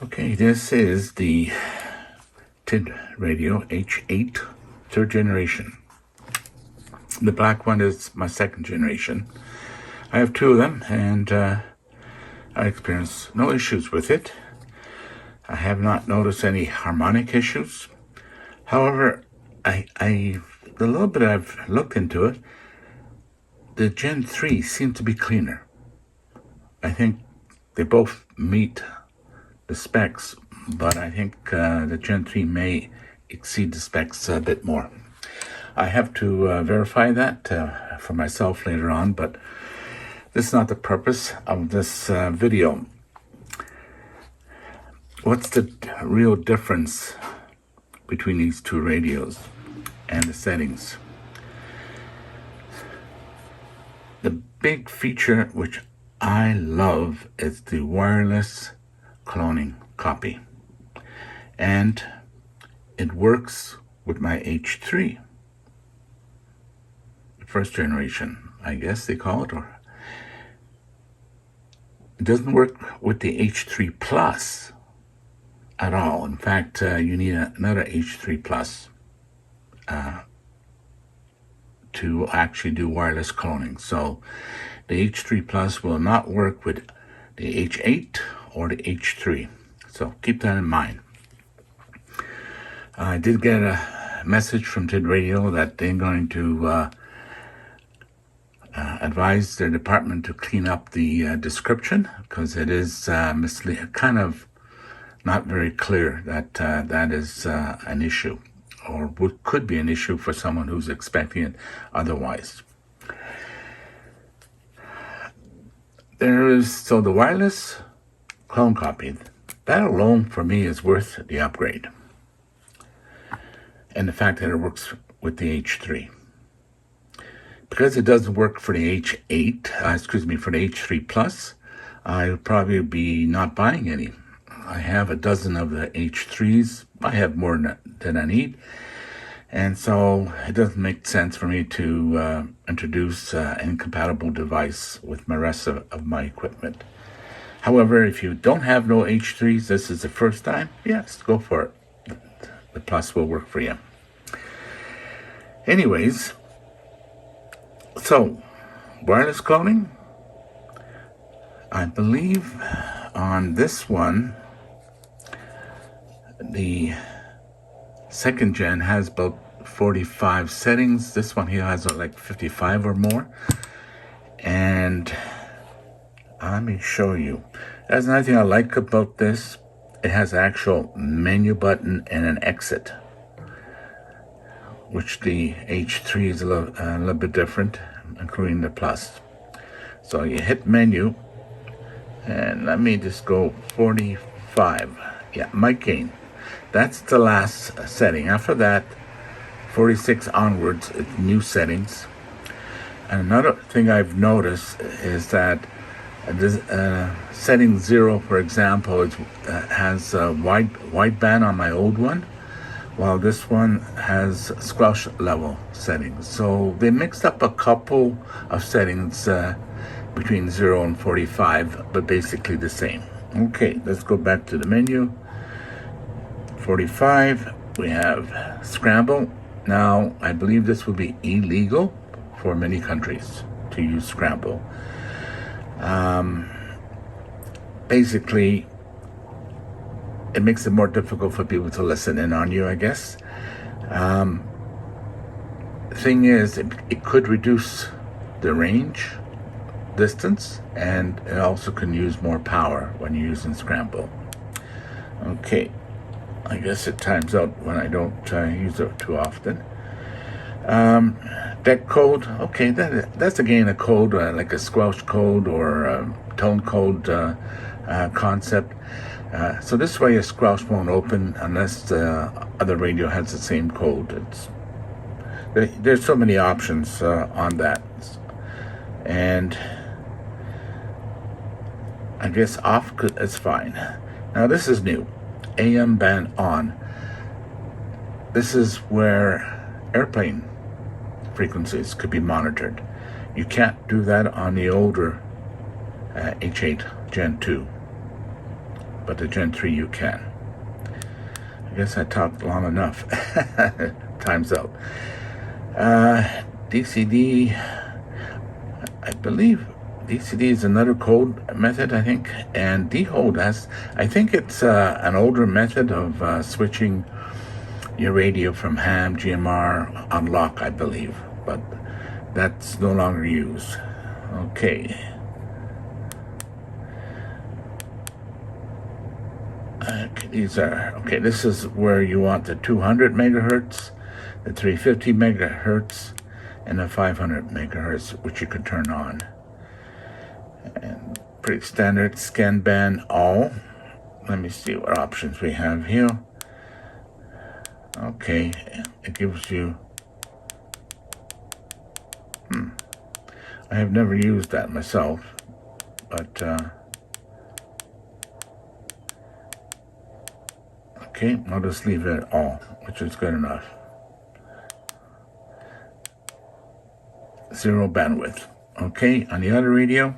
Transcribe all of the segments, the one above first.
Okay, this is the TID Radio H8, third generation. The black one is my second generation. I have two of them, and I experience no issues with it. I have not noticed any harmonic issues. However, the little bit I've looked into it, the Gen 3 seems to be cleaner. I think they both meet the specs, but I think the Gen 3 may exceed the specs a bit more. I have to verify that for myself later on, but this is not the purpose of this video. What's the real difference between these two radios and the settings? The big feature which I love is the wireless cloning copy, and it works with my H3, the first generation, I guess they call it, or it doesn't work with the H3 Plus at all. In fact, you need another H3 Plus to actually do wireless cloning. So the H3 Plus will not work with the H8 or the H3. So keep that in mind. I did get a message from TID Radio that they're going to advise their department to clean up the description, because it is kind of not very clear that that is an issue, or could be an issue for someone who's expecting it otherwise. So the wireless clone copy, that alone for me is worth the upgrade. And the fact that it works with the H3. Because it doesn't work for the H8, for the H3 Plus, I'll probably be not buying any. I have a dozen of the H3s. I have more than I need. And so it doesn't make sense for me to introduce an incompatible device with the rest of my equipment. However, if you don't have no H3s, this is the first time, yes, go for it. The Plus will work for you. Anyways, so wireless cloning, I believe on this one, the second gen has about 45 settings. This one here has like 55 or more. And let me show you. There's another thing I like about this. It has an actual menu button and an exit, which the H3 is a little bit different, including the Plus. So you hit menu, and let me just go 45. Yeah, mic gain. That's the last setting. After that, 46 onwards, it's new settings. And another thing I've noticed is that setting 0, for example, has a wideband on my old one, while this one has squelch level settings. So they mixed up a couple of settings between 0 and 45, but basically the same. Okay, let's go back to the menu. 45, we have scramble. Now, I believe this will be illegal for many countries to use scramble. Basically, it makes it more difficult for people to listen in on you, I guess. The thing is, it could reduce the range, distance, and it also can use more power when you're using scramble. Okay, I guess it times out when I don't use it too often. Deck code, okay, that's again a code, like a squelch code or a tone code concept. So this way a squelch won't open unless the other radio has the same code. There's so many options on that. And I guess off is fine. Now this is new. AM band on. This is where airplane frequencies could be monitored. You can't do that on the older H8 Gen 2. but the Gen 3 you can. I guess I talked long enough. Time's out. DCD, I believe DCD is another code method, I think, and dehold has, I think it's an older method of switching your radio from ham, GMR, unlock, I believe, but that's no longer used. Okay. Okay, this is where you want the 200 megahertz, the 350 megahertz, and the 500 megahertz, which you can turn on. And pretty standard scan band all. Let me see what options we have here. Okay, it gives you, I have never used that myself, but okay, I'll just leave it at all, which is good enough. 0 bandwidth. Okay, on the other radio,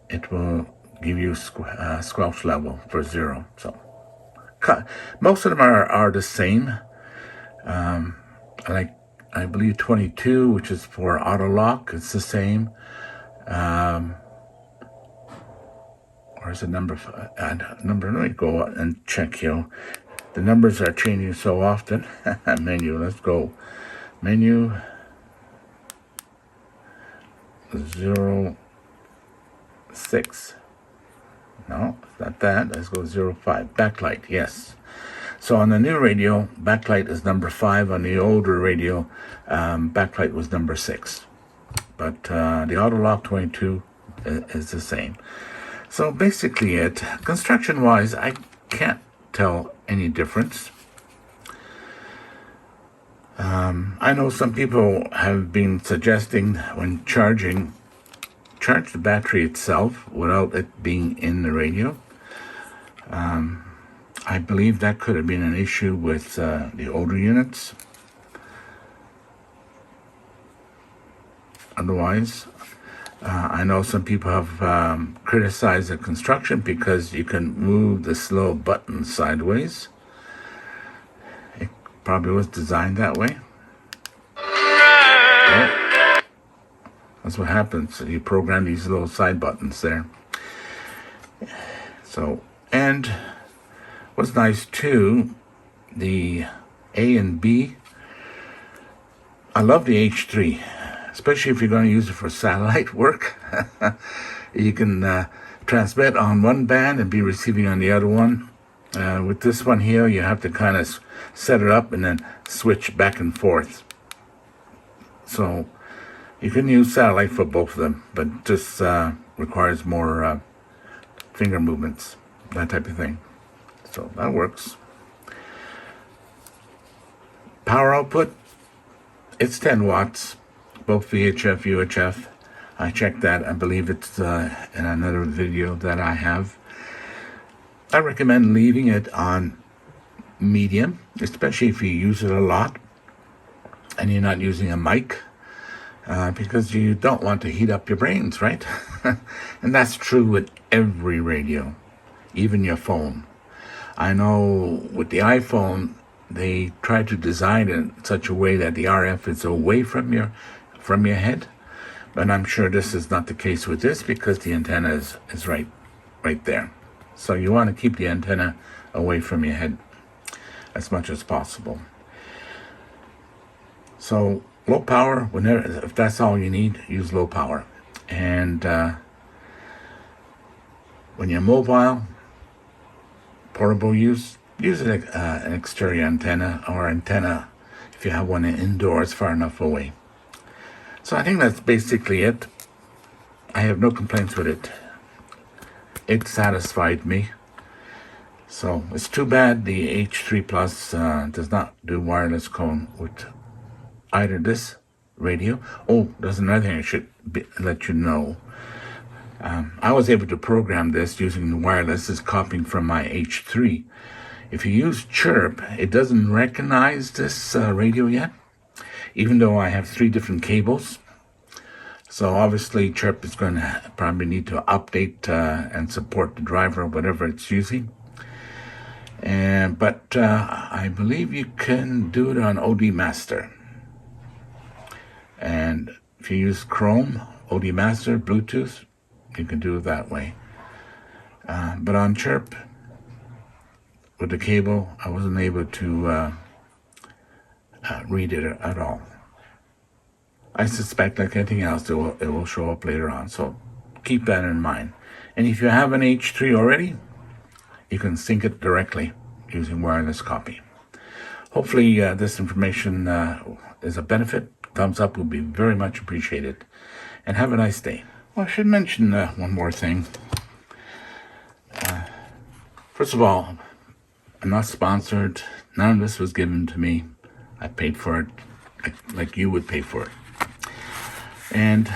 it will give you squelch level for 0. So most of them are the same. Like I believe 22, which is for auto lock, it's the same. Where's the number? Let me go and check here. The numbers are changing so often. Menu, let's go. Menu 06. No, it's not that. Let's go 05. Backlight, yes. So on the new radio, backlight is number 5. On the older radio, backlight was number 6. But the auto lock 22 is the same. So basically construction-wise, I can't tell any difference. I know some people have been suggesting when charge the battery itself without it being in the radio. I believe that could have been an issue with the older units. Otherwise, I know some people have criticized the construction because you can move this little button sideways. It probably was designed that way. Oh, that's what happens. You program these little side buttons there. So, and what's nice too, the A and B, I love the H3. Especially if you're going to use it for satellite work. You can transmit on one band and be receiving on the other one. With this one here, you have to kind of set it up and then switch back and forth. So you can use satellite for both of them, but just requires more finger movements, that type of thing. So that works. Power output, it's 10 watts. Both VHF, UHF. I checked that. I believe it's in another video that I have. I recommend leaving it on medium, especially if you use it a lot and you're not using a mic, because you don't want to heat up your brains, right? And that's true with every radio, even your phone. I know with the iPhone, they try to design it in such a way that the RF is away from your head, but I'm sure this is not the case with this because the antenna is right there. So you want to keep the antenna away from your head as much as possible. So low power, whenever, if that's all you need, use low power. And when you're mobile, portable use an exterior antenna or antenna if you have one indoors far enough away. So I think that's basically it. I have no complaints with it. It satisfied me. So it's too bad the H3 Plus does not do wireless cone with either this radio. Oh, there's another thing I should let you know. I was able to program this using the wireless. It's copying from my H3. If you use Chirp, it doesn't recognize this radio yet. Even though I have 3 different cables, So obviously Chirp is going to probably need to update and support the driver, whatever it's using. But I believe you can do it on OD Master. And if you use Chrome, OD Master, Bluetooth, you can do it that way. But on Chirp, with the cable, I wasn't able to read it at all. I suspect, like anything else, it will show up later on. So keep that in mind. And if you have an H3 already, you can sync it directly using wireless copy. Hopefully this information is a benefit. Thumbs up will be very much appreciated. And have a nice day. Well, I should mention one more thing. First of all, I'm not sponsored. None of this was given to me. I paid for it like you would pay for it. And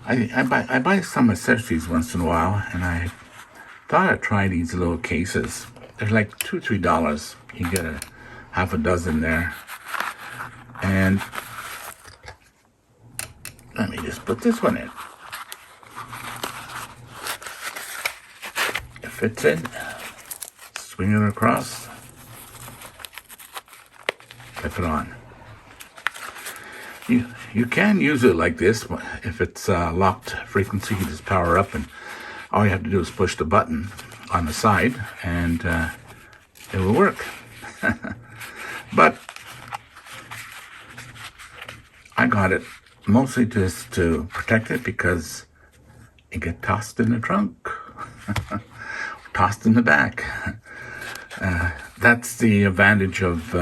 I buy some accessories once in a while, and I thought I'd try these little cases. They're like $2, $3. You get a half a dozen there. And let me just put this one in. It fits in. Swing it across. Clip it on. You can use it like this. If it's locked frequency, you just power up, and all you have to do is push the button on the side, and it will work. But I got it mostly just to protect it because it gets tossed in the trunk, tossed in the back. That's the advantage of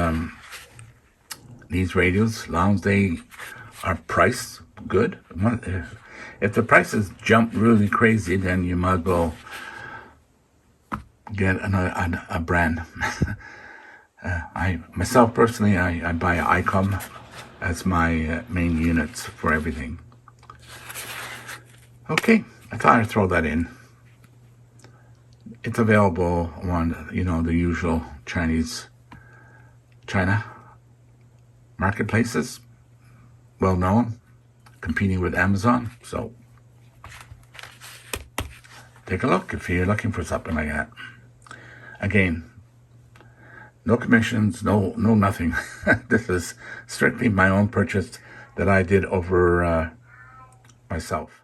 these radios. As long as they are priced good. If the prices jump really crazy, then you might as well get a brand. Myself personally, I buy ICOM as my main units for everything. Okay, I thought I'd throw that in. It's available on, the usual China marketplaces, well known, competing with Amazon. So take a look if you're looking for something like that. Again, no commissions, no nothing. This is strictly my own purchase that I did over myself.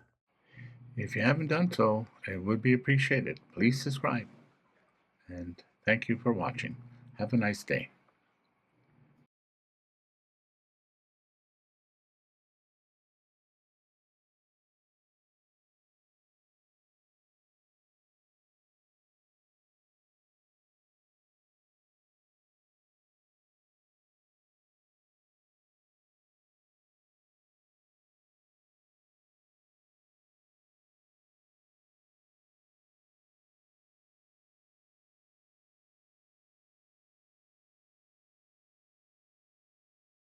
If you haven't done so, it would be appreciated. Please subscribe. And thank you for watching. Have a nice day.